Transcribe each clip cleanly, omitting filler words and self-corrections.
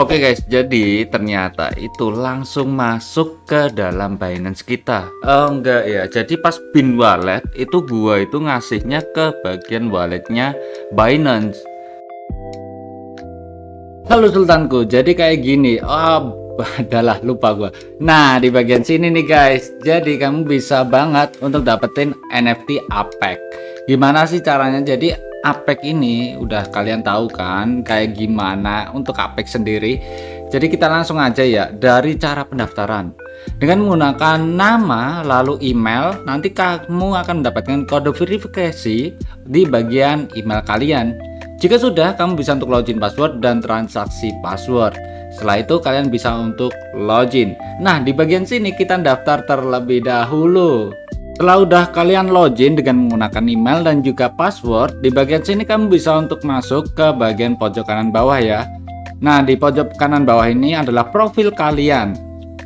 Oke guys, jadi ternyata itu langsung masuk ke dalam Binance kita. Oh enggak ya, jadi pas bin wallet itu gua itu ngasihnya ke bagian walletnya Binance. Halo Sultanku, jadi kayak gini. Oh, adalah lupa gua. Nah, di bagian sini nih guys, jadi kamu bisa banget untuk dapetin NFT APEC. Gimana sih caranya? Jadi APEC ini udah kalian tahu kan kayak gimana untuk APEC sendiri. Jadi kita langsung aja ya dari cara pendaftaran. Dengan menggunakan nama lalu email, nanti kamu akan mendapatkan kode verifikasi di bagian email kalian. Jika sudah, kamu bisa untuk login password dan transaksi password. Setelah itu kalian bisa untuk login. Nah, di bagian sini kita daftar terlebih dahulu. Setelah udah kalian login dengan menggunakan email dan juga password, di bagian sini kamu bisa untuk masuk ke bagian pojok kanan bawah ya. Nah, di pojok kanan bawah ini adalah profil kalian.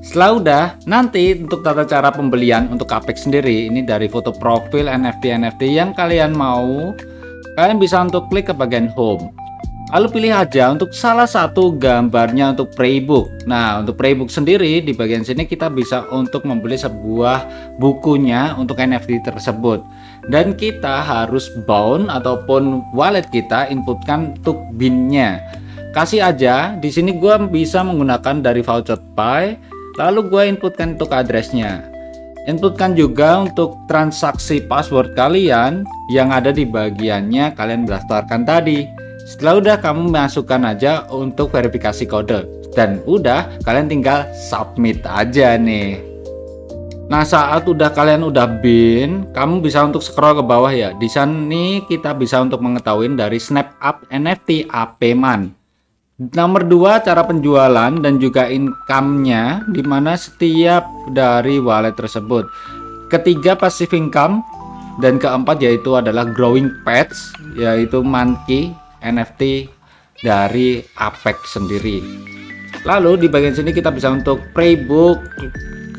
Setelah udah, nanti untuk tata cara pembelian untuk APEC sendiri, ini dari foto profil NFT yang kalian mau, kalian bisa untuk klik ke bagian home. Lalu pilih aja untuk salah satu gambarnya untuk playbook. Nah, untuk playbook sendiri di bagian sini kita bisa untuk membeli sebuah bukunya untuk NFT tersebut. Dan kita harus bound ataupun wallet kita inputkan untuk BIN-nya. Kasih aja, di sini gua bisa menggunakan dari VoucherPay, lalu gua inputkan untuk addressnya. Inputkan juga untuk transaksi password kalian yang ada di bagiannya kalian daftarkan tadi. Setelah udah kamu masukkan aja untuk verifikasi kode dan udah kalian tinggal submit aja nih. Nah, saat kalian udah bin, kamu bisa untuk scroll ke bawah ya. Di sini kita bisa untuk mengetahui dari Snap Up NFT APMAN. Nomor 2 cara penjualan dan juga income-nya dimana setiap dari wallet tersebut. Ketiga passive income dan keempat yaitu adalah growing pets yaitu monkey NFT dari APEC sendiri. Lalu di bagian sini kita bisa untuk playbook,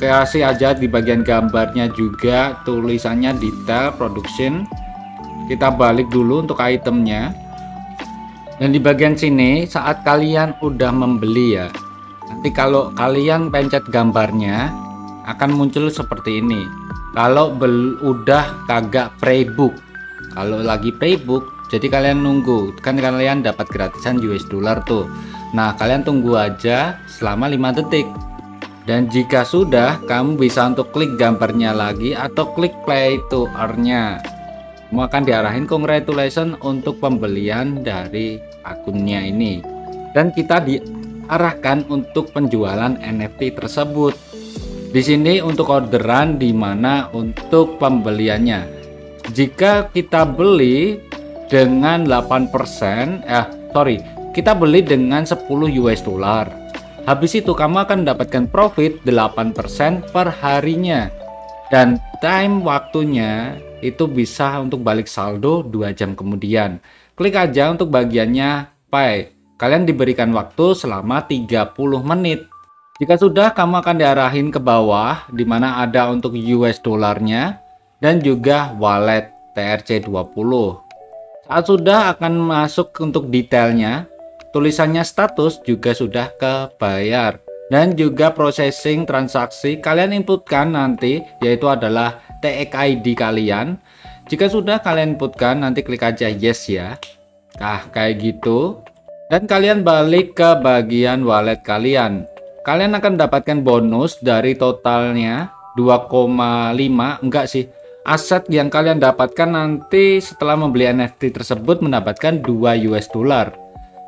kasih aja di bagian gambarnya juga tulisannya detail production. Kita balik dulu untuk itemnya. Dan di bagian sini saat kalian udah membeli ya, nanti kalau kalian pencet gambarnya akan muncul seperti ini. Kalau udah kagak playbook, kalau lagi playbook jadi kalian nunggu, kan kalian dapat gratisan US dollar tuh. Nah, kalian tunggu aja selama 5 detik. Dan jika sudah, kamu bisa untuk klik gambarnya lagi atau klik play to earn-nya. Kamu akan diarahin congratulations untuk pembelian dari akunnya ini. Dan kita diarahkan untuk penjualan NFT tersebut. Di sini untuk orderan di mana untuk pembeliannya. Jika kita beli dengan 8%, kita beli dengan 10 US dollar. Habis itu kamu akan mendapatkan profit 8% per harinya. Dan time waktunya itu bisa untuk balik saldo 2 jam kemudian. Klik aja untuk bagiannya pay. Kalian diberikan waktu selama 30 menit. Jika sudah, kamu akan diarahin ke bawah di mana ada untuk US dollarnya dan juga wallet TRC20. Saat sudah akan masuk untuk detailnya, tulisannya status juga sudah kebayar dan juga processing transaksi kalian inputkan nanti yaitu adalah TX ID kalian. Jika sudah kalian inputkan nanti klik aja yes ya. Nah, kayak gitu. Dan kalian balik ke bagian wallet kalian. Kalian akan mendapatkan bonus dari totalnya 2,5 enggak sih. Aset yang kalian dapatkan nanti setelah membeli NFT tersebut mendapatkan 2 US dollar.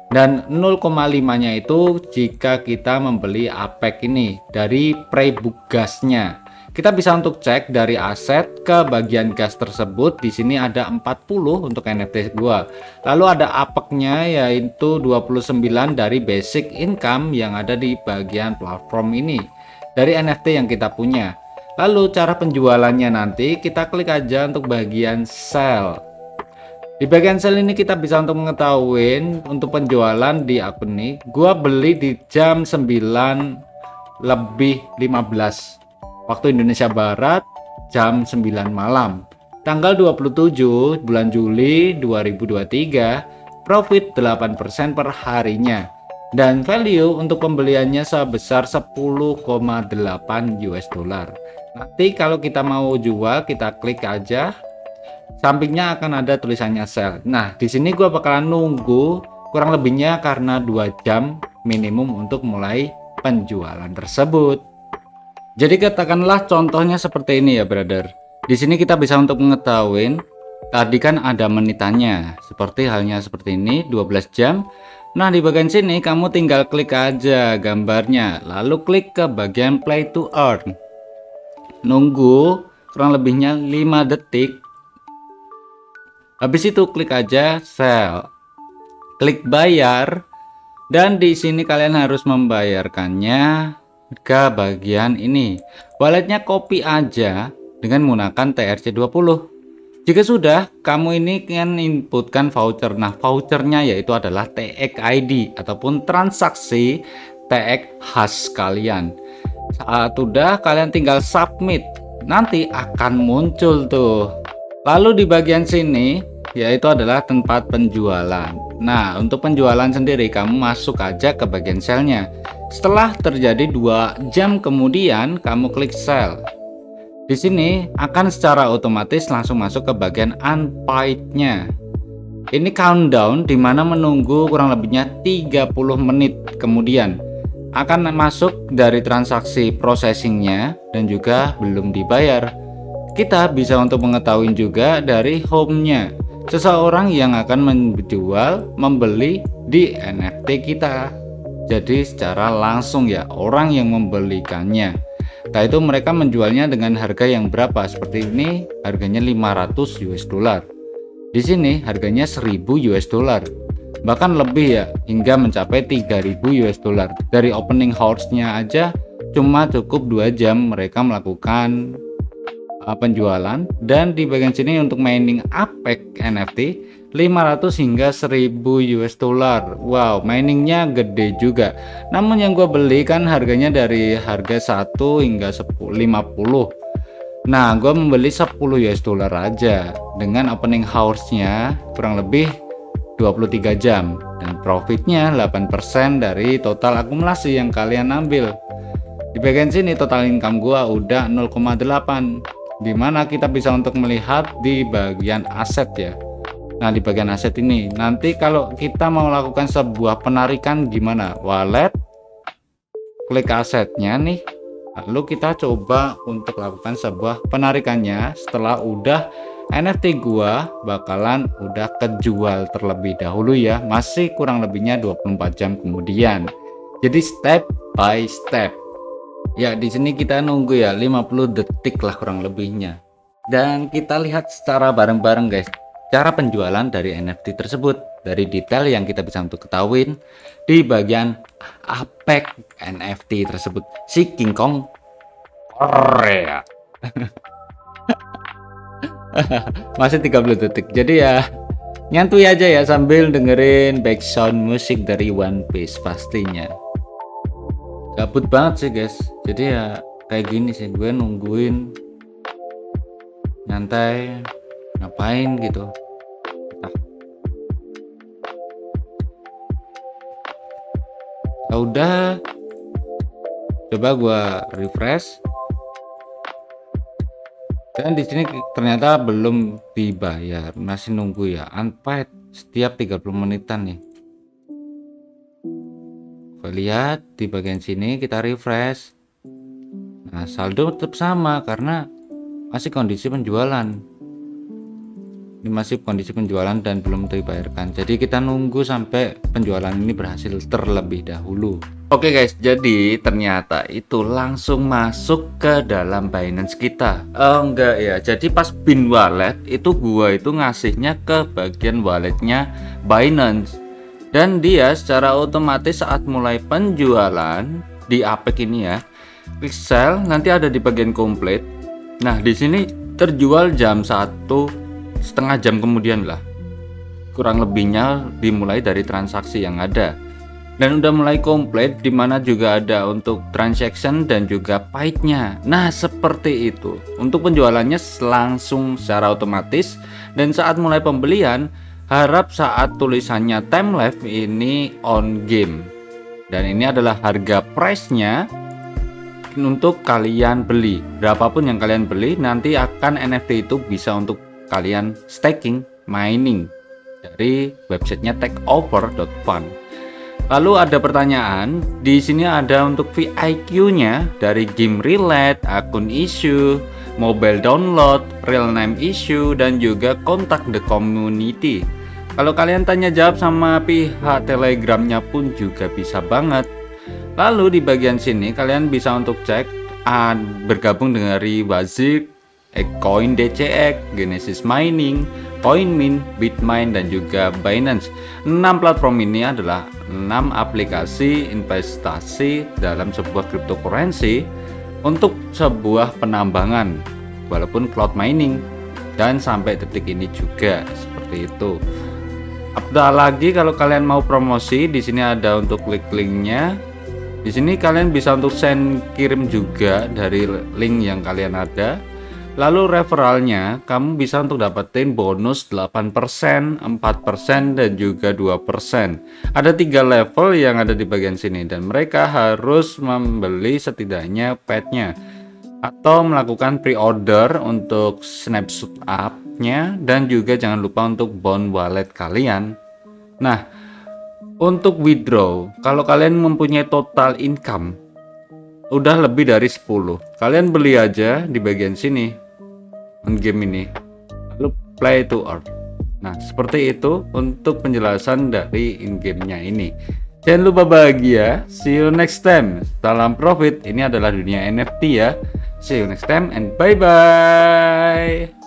Dan 0,5-nya itu jika kita membeli APEC ini dari playbook gasnya. Kita bisa untuk cek dari aset ke bagian gas tersebut. Di sini ada 40 untuk NFT gua. Lalu ada APEC-nya yaitu 29 dari basic income yang ada di bagian platform ini. Dari NFT yang kita punya. Lalu cara penjualannya nanti kita klik aja untuk bagian sell. Di bagian sell ini kita bisa untuk mengetahui untuk penjualan di akun ini. Gua beli di jam 9:15 waktu Indonesia Barat, jam 9 malam. Tanggal 27 bulan Juli 2023. profit 8% per harinya, dan value untuk pembeliannya sebesar 10,8 US dollar. Nanti kalau kita mau jual, kita klik aja, sampingnya akan ada tulisannya sell. Nah, di sini gua bakalan nunggu kurang lebihnya karena 2 jam minimum untuk mulai penjualan tersebut. Jadi katakanlah contohnya seperti ini ya brother. Di sini kita bisa untuk mengetahui, tadi kan ada menitannya, seperti halnya seperti ini 12 jam. Nah, di bagian sini kamu tinggal klik aja gambarnya, lalu klik ke bagian play to earn. Nunggu kurang lebihnya 5 detik. Habis itu klik aja sell. Klik bayar, dan di sini kalian harus membayarkannya ke bagian ini. Walletnya copy aja dengan menggunakan TRC20. Jika sudah, kamu ini kan inputkan voucher. Nah, vouchernya yaitu adalah TX ID ataupun transaksi TX khas kalian. Saat sudah, kalian tinggal submit. Nanti akan muncul tuh. Lalu di bagian sini yaitu adalah tempat penjualan. Nah, untuk penjualan sendiri kamu masuk aja ke bagian sell-nya. Setelah terjadi 2 jam kemudian, kamu klik sell. Di sini akan secara otomatis langsung masuk ke bagian unpaid-nya. Ini countdown di mana menunggu kurang lebihnya 30 menit kemudian akan masuk dari transaksi processingnya dan juga belum dibayar. Kita bisa untuk mengetahui juga dari home-nya seseorang yang akan menjual membeli di NFT kita. Jadi secara langsung ya orang yang membelikannya. Nah, itu mereka menjualnya dengan harga yang berapa? Seperti ini harganya 500 US dollar. Di sini harganya 1000 US dollar. Bahkan lebih ya, hingga mencapai 3000 US dollar. Dari opening hours-nya aja cuma cukup 2 jam mereka melakukan penjualan. Dan di bagian sini untuk mining APEC NFT 500 hingga 1000 US dollar. Wow, miningnya gede juga. Namun yang gue beli kan harganya dari harga 1 hingga 50. Nah, gue membeli 10 US dollar aja dengan opening hours-nya kurang lebih 23 jam dan profitnya 8% dari total akumulasi yang kalian ambil. Di bagian sini total income gua udah 0,8, dimana kita bisa untuk melihat di bagian aset ya. Nah, di bagian aset ini nanti kalau kita mau lakukan sebuah penarikan gimana, wallet, klik asetnya nih, lalu kita coba untuk lakukan sebuah penarikannya. Setelah udah, NFT gua bakalan udah kejual terlebih dahulu ya, masih kurang lebihnya 24 jam kemudian. Jadi step by step ya. Di sini kita nunggu ya 50 detik lah kurang lebihnya, dan kita lihat secara bareng-bareng guys cara penjualan dari NFT tersebut dari detail yang kita bisa untuk ketahuin di bagian APEC NFT tersebut, si King Kong Korea. Masih 30 detik, jadi ya nyantui aja ya sambil dengerin background musik dari One Piece pastinya. Gabut banget sih guys, jadi ya kayak gini sih gue nungguin nyantai ngapain gitu. Nah, udah coba gua refresh, dan di sini ternyata belum dibayar, masih nunggu ya unpaid setiap 30 menitan nih. Kita lihat di bagian sini, kita refresh. Nah, saldo tetap sama karena masih kondisi penjualan. Ini masih kondisi penjualan dan belum dibayarkan. Jadi kita nunggu sampai penjualan ini berhasil terlebih dahulu. Oke guys, jadi ternyata itu langsung masuk ke dalam Binance kita. Oh enggak ya, jadi pas bin wallet itu gua itu ngasihnya ke bagian walletnya Binance, dan dia secara otomatis saat mulai penjualan di APEC ini ya, klik sell, nanti ada di bagian komplit. Nah, di sini terjual jam 1 setengah jam kemudian lah kurang lebihnya, dimulai dari transaksi yang ada dan udah mulai komplit, dimana juga ada untuk transaction dan juga paidnya. Nah, seperti itu untuk penjualannya langsung secara otomatis, dan saat mulai pembelian Harap saat tulisannya time left ini on game. Dan ini adalah harga price-nya untuk kalian beli. Berapapun yang kalian beli, nanti akan NFT itu bisa untuk kalian staking, mining dari websitenya takeover.fun. Lalu ada pertanyaan, di sini ada untuk VIQ-nya dari game relate, akun issue, mobile download, real name issue, dan juga kontak the community. Kalau kalian tanya jawab sama pihak Telegramnya pun juga bisa banget. Lalu di bagian sini kalian bisa untuk cek bergabung dengan Wazik, Coin DCX, Genesis Mining, CoinMint, Bitmain, dan juga Binance. 6 platform ini adalah 6 aplikasi investasi dalam sebuah cryptocurrency untuk sebuah penambangan walaupun cloud mining, dan sampai detik ini juga seperti itu. Apalagi kalau kalian mau promosi, di sini ada untuk link-linknya. Di sini kalian bisa untuk kirim juga dari link yang kalian ada. Lalu referralnya kamu bisa untuk dapetin bonus 8%, 4%, dan juga 2%. Ada 3 level yang ada di bagian sini, dan mereka harus membeli setidaknya petnya atau melakukan pre-order untuk snapshot up-nya, dan juga jangan lupa untuk bond wallet kalian. Nah, untuk withdraw, kalau kalian mempunyai total income udah lebih dari 10, kalian beli aja di bagian sini on game ini, lalu play to earn. Nah, seperti itu untuk penjelasan dari in-game-nya ini. Jangan lupa bahagia. See you next time. Salam profit. Ini adalah dunia NFT ya. See you next time and bye bye.